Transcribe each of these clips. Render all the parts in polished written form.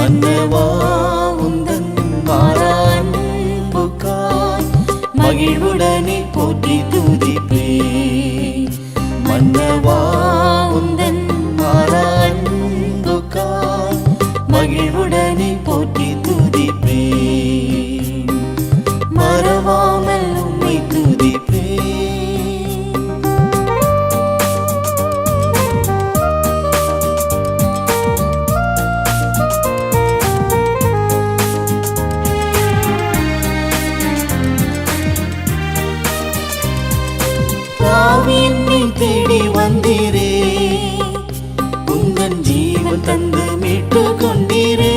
மன்னவா உந்தன் மாறா அன்புக்காய் மகிழ்வுடனே போற்றி துதிப்பேன். மன்னவா உந்தன் மாறா அன்புக்காய் மகிழ்வுடனே போற்றி துதிப்பேன். மறவாமல் உம்மை துதிப்பேன். என்னை தேடி வந்தீரே, உந்தன் ஜீவன் தந்து மீட்டு கொண்டீரே.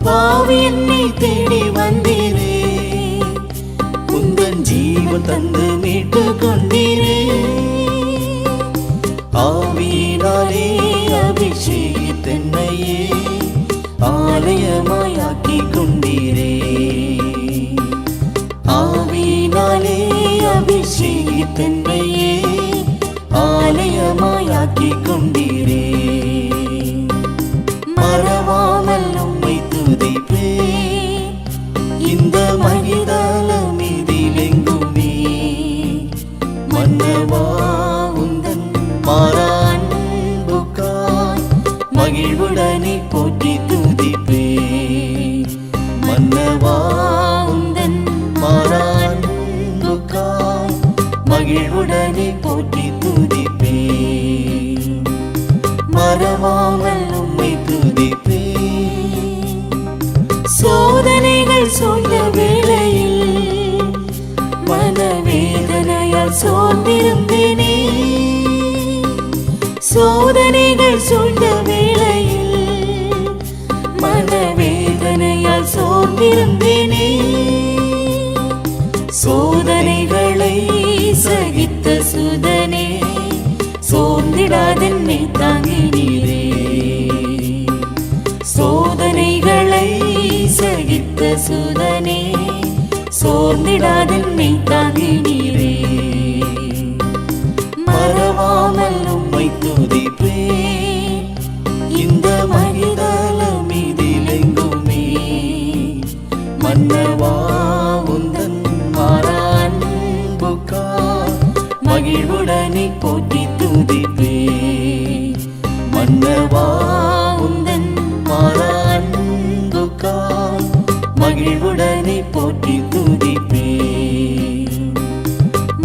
பாவி என்னை தேடி வந்தீரே, உந்தன் ஜீவன் தந்து மீட்டு கொண்டீரே. ஆவியினாலே அபிஷேகித்தென்னையே ஆலயமாயாக்கி கொண்டீரே. ஆவியினாலே அபிஷேகித்தென்னையே ஆலயமாயாக்கி கொண்டீரே. மறவாமல் உம்மை துதிப்பேன். இந்த மகிதலம் இதிலெங்குமே மன்னவா உந்தன் மாறா அன்புக்காய் மகிழ்வுடனே போற்றி துதிப்பேன். மன்னவா உந்தன் மாறா மகிழ்வுடனே போற்றி துதிப்பேன். மறவாமல் உம்மை துதிப்பேன். சோதனைகள் சூழ்ந்த வேளையில் மனவேதனையால் சோர்ந்திருந்தேனே. சோதனைகள் சூழ்ந்த வேளையில் மனவேதனையால் சோர்ந்திருந்தேனே. சோதனைகளை சகித்த சுதனே சோர்ந்திடாதென்னை தாங்கினீரே. சோதனைகளை சகித்த சுதனே சோர்ந்திடாதென்னை தாங்கினீரே. மறவாமல் உம்மை துதிப்பேன். இந்த மகிதலம் இதிலெங்குமே மன்னவா உந்தன் மாறா அன்புக்காய் மகிழ்வுடனே போற்றி துதிப்பேன். மன்னவா உந்தன் மாறா அன்புக்காய் மகிழ்வுடனே போற்றி துதிப்பேன்.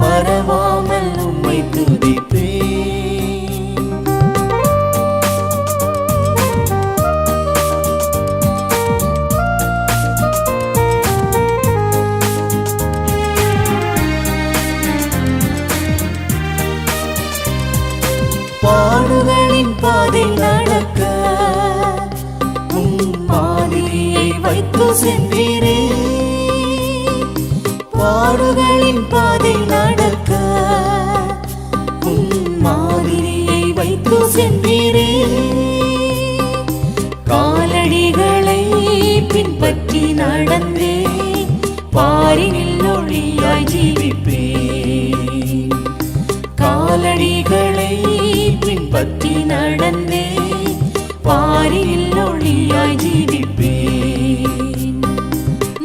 மறவாமல் உம்மை துதிப்பேன். பாடுகளின் பாதை நடக்க உம் மாதிரியை வைத்து சென்றீரே. பாடுகளின் பாதை நடக்க உம் மாதிரியை வைத்து சென்றீரே. காலடிகளை பின்பற்றி நடந்தே பாரினில் ஒளியாய் ஜீவிப்பேன். காலடிகளை பின்பற்றி நடந்தே பாரினில் ஒளியாய் ஜீவிப்பேன்.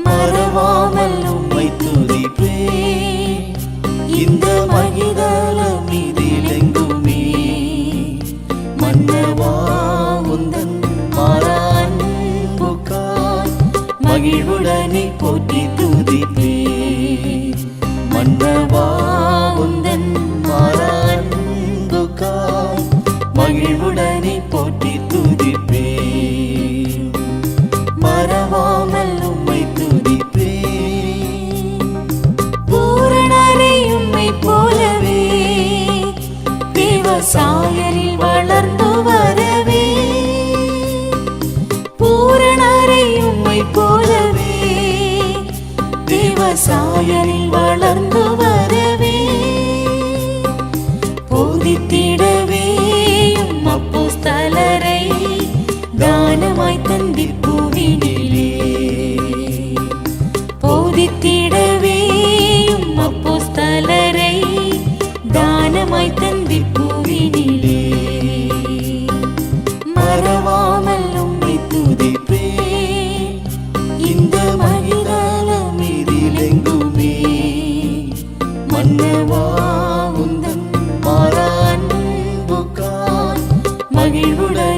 மறவாமல் உம்மை துதிப்பேன். இந்த மகிதலம் இதிலெங்குமே மன்னவா உந்தன் மாறா அன்புக்காய் மகிழ்வுடனே போற்றி துதிப்பேன். மன்னவா உந்தன் மாறா அன்புக்காய் மகிழ்வுடனே போற்றி துதிப்பேன். மறவாமல் உம்மை துதிப்பேன். பூரணரை உம்மை போலவே தேவசாயலில் வளர்ந்து வரவே. பூரணரை உம்மை போலவே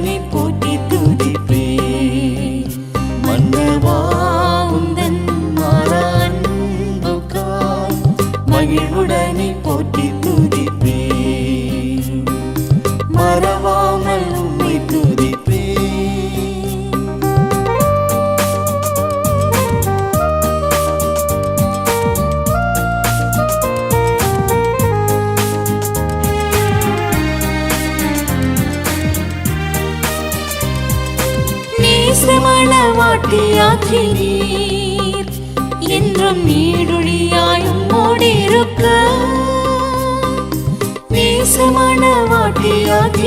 மகிழ்வுடனே போற்றி துதிப்பே மன்னவா உந்தன் மாறா அன்புக்காய் மகிழ்வுடனே போற்றி துதிப்பே மறவாமல் உம்மை துதிப்பே நேசமணவாட்டியாக்கினீர் என்றும் நீடுழியாய் உம்மோடிருக்க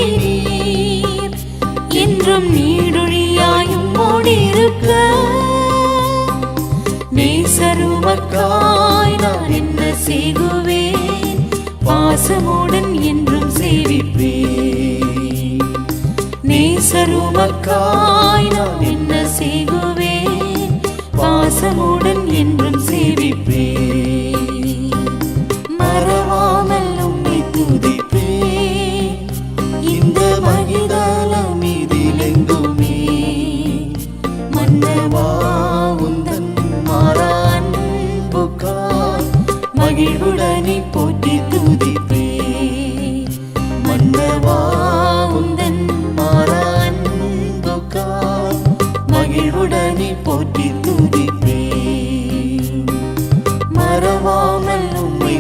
நேசமணவாட்டியாக்கினீர் என்றும் நீடுழியாய் உம்மோடிருக்க நேசருமக்காய் நான் என்ன செய்குவேன் பாசமுடன் என்றும் சேவிப்பேன் நேசருமக்காய் நான் என்ன செய்குவேன் பாசமுடன் என்றும் சேவிப்பேன் மறவாமல் உம்மை துதிப்பேன் இந்த மகிதலம் இதிலெங்குமே மன்னவா உந்தன் மாறா அன்புக்காய் மகிழ்வுடனே போற்றி துதிப்பேன் மன்னவா உந்தன் மாறா அன்புக்காய் மகிழ்வுடனே போற்றி துதிப்பேன் மறவாமல் உம்மை